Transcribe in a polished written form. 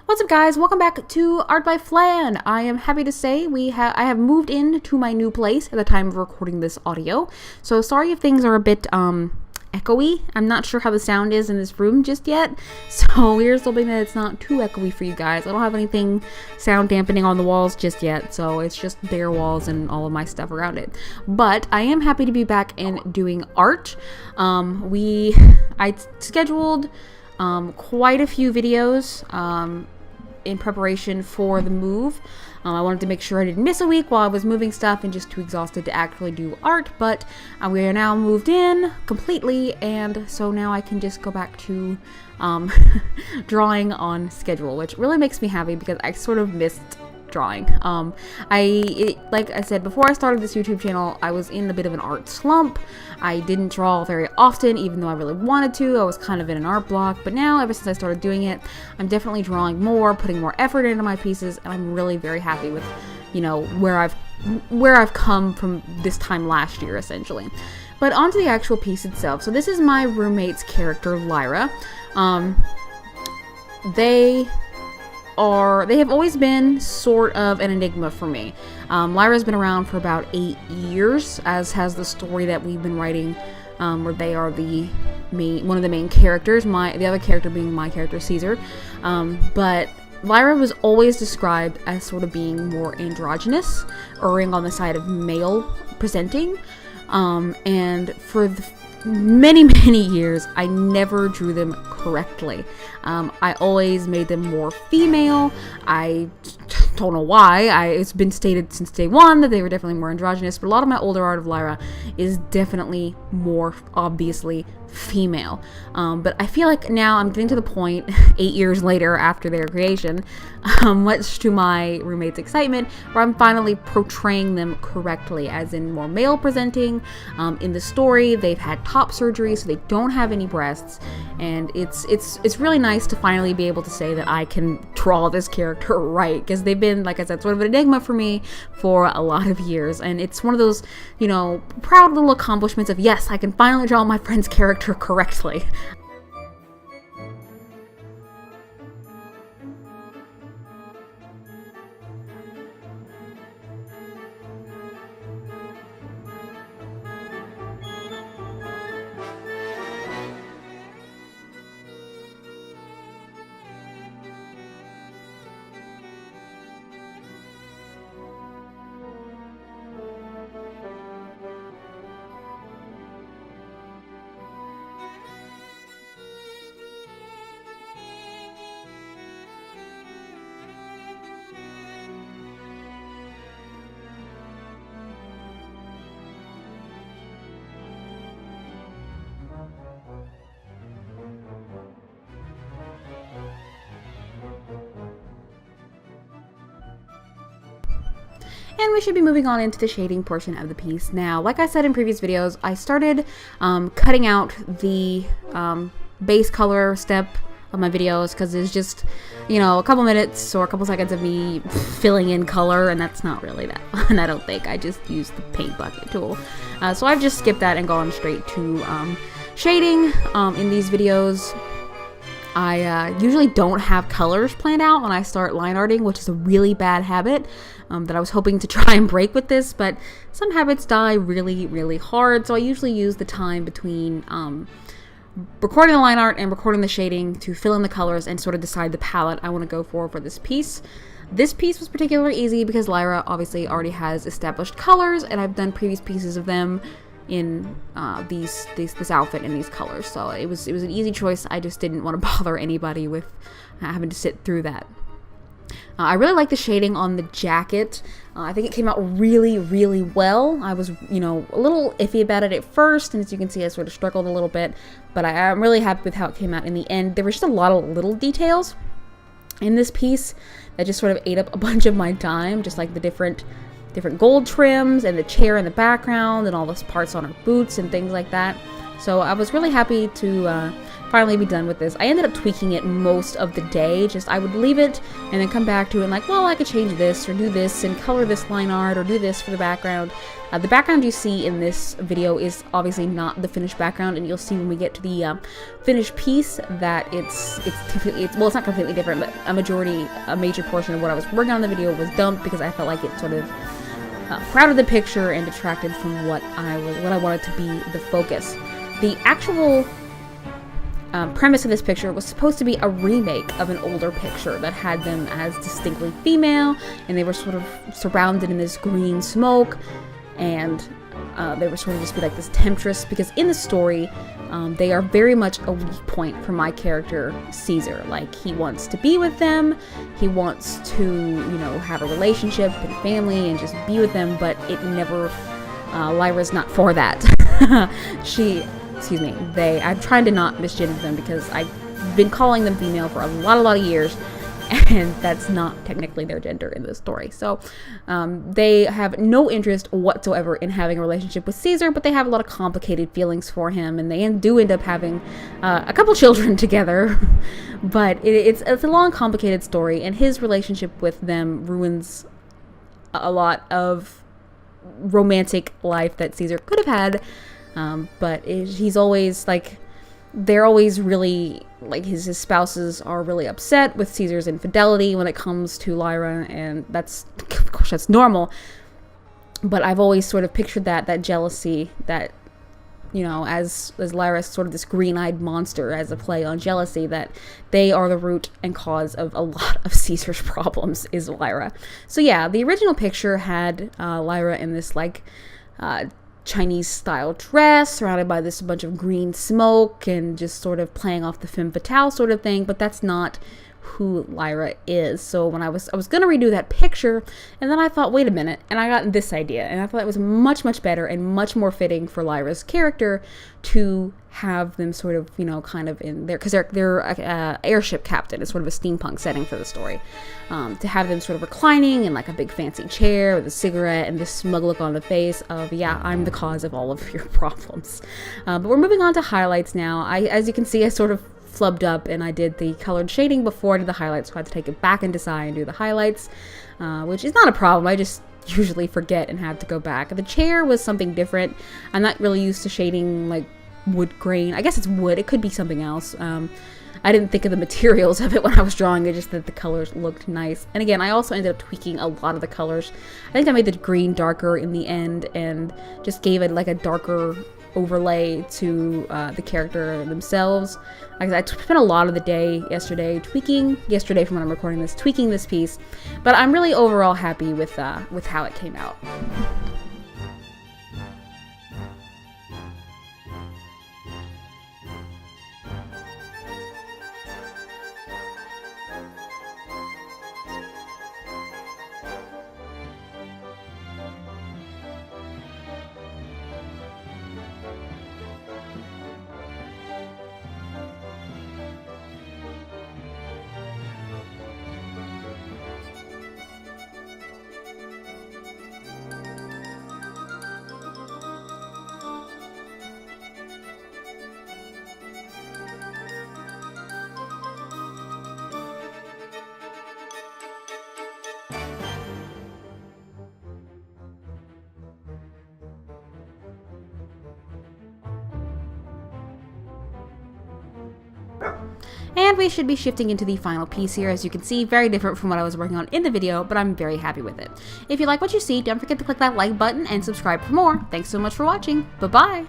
What's up, guys? Welcome back to Art by Flan. I am happy to say I have moved into my new place at the time of recording this audio. So sorry if things are a bit echoey. I'm not sure how the sound is in this room just yet. So we're hoping that it's not too echoey for you guys. I don't have anything sound dampening on the walls just yet, so it's just bare walls and all of my stuff around it. But I am happy to be back and doing art. I scheduled quite a few videos in preparation for the move. I wanted to make sure I didn't miss a week while I was moving stuff and just too exhausted to actually do art, but we are now moved in completely, and so now I can just go back to drawing on schedule, which really makes me happy because I sort of missed drawing. Like I said, before I started this YouTube channel, I was in a bit of an art slump. I didn't draw very often, even though I really wanted to. I was kind of in an art block, but now, ever since I started doing it, I'm definitely drawing more, putting more effort into my pieces, and I'm really very happy with, you know, where I've come from this time last year, essentially. But onto the actual piece itself. So this is my roommate's character, Lyra. They have always been sort of an enigma for me. Lyra's been around for about 8 years, as has the story that we've been writing, where they are one of the main characters, the other character being my character, Caesar. But Lyra was always described as sort of being more androgynous, erring on the side of male presenting, and for many years, I never drew them correctly. I always made them more female. I don't know why. It's been stated since day one that they were definitely more androgynous, but a lot of my older art of Lyra is definitely more obviously female. But I feel like now I'm getting to the point, 8 years later after their creation, much to my roommate's excitement, where I'm finally portraying them correctly, as in more male presenting. In the story, they've had top surgery, so they don't have any breasts, and it's really nice to finally be able to say that I can draw this character right, because they've been, like I said, sort of an enigma for me for a lot of years, and it's one of those, you know, proud little accomplishments of, yes, I can finally draw my friend's character correctly. And we should be moving on into the shading portion of the piece now. Like I said in previous videos, I started cutting out the base color step of my videos because it's just, you know, a couple minutes or a couple seconds of me filling in color, and that's not really that fun, I don't think. I just used the paint bucket tool. So I've just skipped that and gone straight to shading. In these videos, I usually don't have colors planned out when I start line arting, which is a really bad habit that I was hoping to try and break with this, but some habits die really hard, so I usually use the time between recording the line art and recording the shading to fill in the colors and sort of decide the palette I want to go for this piece. This piece was particularly easy because Lyra obviously already has established colors, and I've done previous pieces of them in this outfit and these colors, so it was an easy choice. I just didn't want to bother anybody with having to sit through that. I really like the shading on the jacket. I think it came out really well. I was, you know, a little iffy about it at first, and as you can see, I sort of struggled a little bit, but I'm really happy with how it came out in the end. There were just a lot of little details in this piece that just sort of ate up a bunch of my time, just like the different gold trims and the chair in the background and all those parts on her boots and things like that. So I was really happy to finally be done with this. I ended up tweaking it most of the day. Just I would leave it and then come back to it and like, well, I could change this or do this and color this line art or do this for the background. The background you see in this video is obviously not the finished background, and you'll see when we get to the finished piece that it's not completely different, but a major portion of what I was working on in the video was dumped because I felt like it sort of crowded the picture and detracted from what I wanted to be the focus. The actual premise of this picture was supposed to be a remake of an older picture that had them as distinctly female, and they were sort of surrounded in this green smoke, and they were sort of just be like this temptress, because in the story they are very much a weak point for my character Caesar. Like, he wants to be with them, he wants to, you know, have a relationship and family and just be with them, but it never, Lyra's not for that. I'm trying to not misgender them because I've been calling them female for a lot of years, and that's not technically their gender in this story. So they have no interest whatsoever in having a relationship with Caesar, but they have a lot of complicated feelings for him, and they do end up having a couple children together. But it's a long, complicated story, and his relationship with them ruins a lot of romantic life that Caesar could have had. But he's always like, they're always really, like, his spouses are really upset with Caesar's infidelity when it comes to Lyra, and that's, of course, that's normal. But I've always sort of pictured that jealousy, that, you know, as Lyra's sort of this green-eyed monster, as a play on jealousy, that they are the root and cause of a lot of Caesar's problems, is Lyra. So yeah, the original picture had Lyra in this, like, Chinese style dress surrounded by this bunch of green smoke and just sort of playing off the femme fatale sort of thing, but that's not who Lyra is. So when I was gonna redo that picture, and then I thought, wait a minute, and I got this idea, and I thought it was much better and much more fitting for Lyra's character to have them sort of, you know, kind of in there, because they're airship captain. It's sort of a steampunk setting for the story. To have them sort of reclining in like a big fancy chair with a cigarette and this smug look on the face of, yeah, I'm the cause of all of your problems. But we're moving on to highlights now. As you can see, I sort of flubbed up and I did the colored shading before I did the highlights, so I had to take it back into SAI and do the highlights, which is not a problem. I just usually forget and have to go back. The chair was something different. I'm not really used to shading like wood grain. I guess it's wood. It could be something else. I didn't think of the materials of it when I was drawing it, just that the colors looked nice. And again, I also ended up tweaking a lot of the colors. I think I made the green darker in the end and just gave it like a darker overlay to the character themselves. Like I spent a lot of the day yesterday from when I'm recording this, tweaking this piece, but I'm really overall happy with how it came out. And we should be shifting into the final piece here. As you can see, very different from what I was working on in the video, but I'm very happy with it. If you like what you see, don't forget to click that like button and subscribe for more. Thanks so much for watching. Bye-bye!